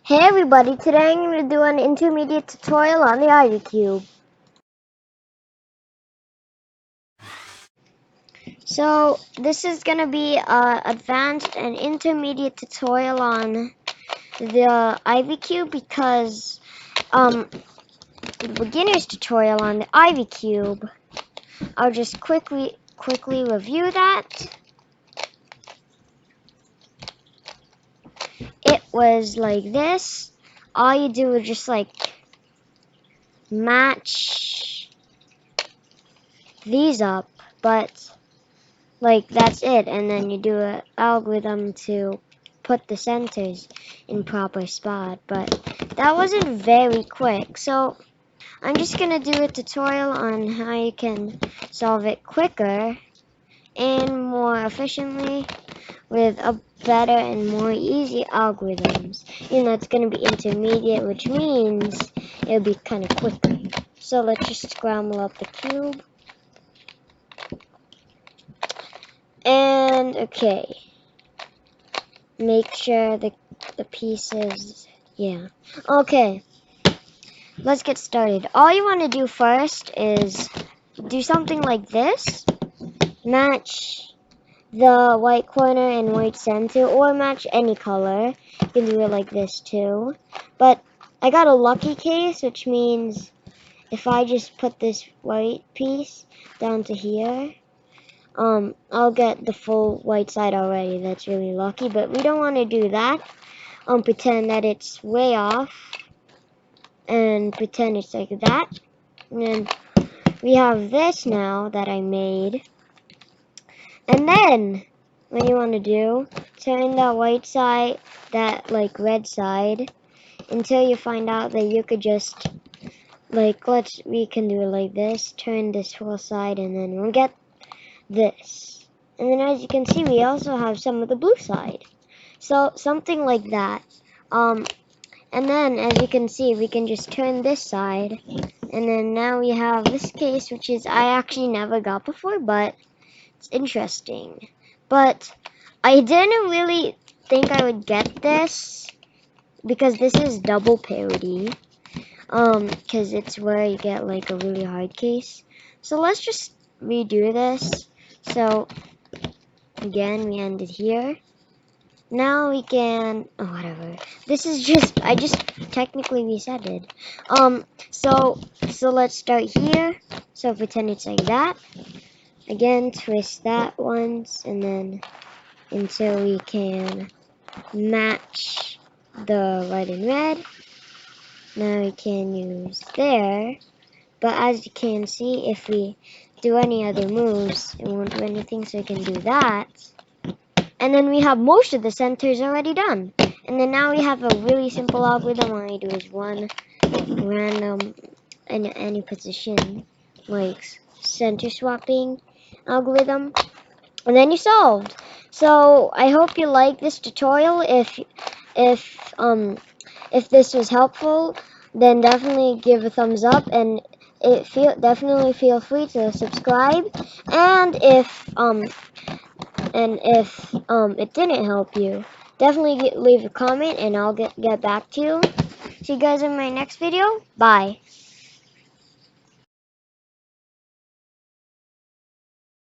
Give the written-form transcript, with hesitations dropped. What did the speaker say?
Hey everybody, today I'm going to do an intermediate tutorial on the Ivy Cube. So this is going to be an advanced and intermediate tutorial on the Ivy Cube because the beginner's tutorial on the Ivy Cube, I'll just quickly review that. It was like this. All you do is just like match these up, but like that's it, and then you do an algorithm to put the centers in proper spot, but that wasn't very quick, so I'm just gonna do a tutorial on how you can solve it quicker and more efficiently with a better and more easy algorithms. It's gonna be intermediate, which means it'll be kind of quicker. So let's just scramble up the cube. And okay, make sure the pieces, yeah. Okay, let's get started. All you want to do first is do something like this. Match the white corner and white center, or match any color. You can do it like this too. But I got a lucky case, which means if I just put this white piece down to here, I'll get the full white side already. That's really lucky, but we don't want to do that. Pretend that it's way off, and pretend it's like that. And then we have this now that I made. And then, what you want to do, turn that white side, that like red side, until you find out that you could just, like, we can do it like this, turn this whole side, and then we'll get this. And then as you can see, we also have some of the blue side. So, something like that. And then, as you can see, we can just turn this side. And then now we have this case, which is I actually never got before, but it's interesting. But I didn't really think I would get this, because this is double parity. Because it's where you get like a really hard case. So let's just redo this. So, again, we ended here. Now we can, oh, whatever. This is just, I just technically reset it. So let's start here. So pretend it's like that. Again, twist that once, and then until we can match the red and red. Now we can use there. But as you can see, if we do any other moves, it won't do anything, so we can do that. And then we have most of the centers already done. And then now we have a really simple algorithm. All you do is one random in any position, like center swapping algorithm, and then you solved. So I hope you like this tutorial. If this was helpful, then definitely give a thumbs up, and definitely feel free to subscribe. And if it didn't help you, definitely leave a comment, and I'll get back to you. See you guys in my next video. Bye.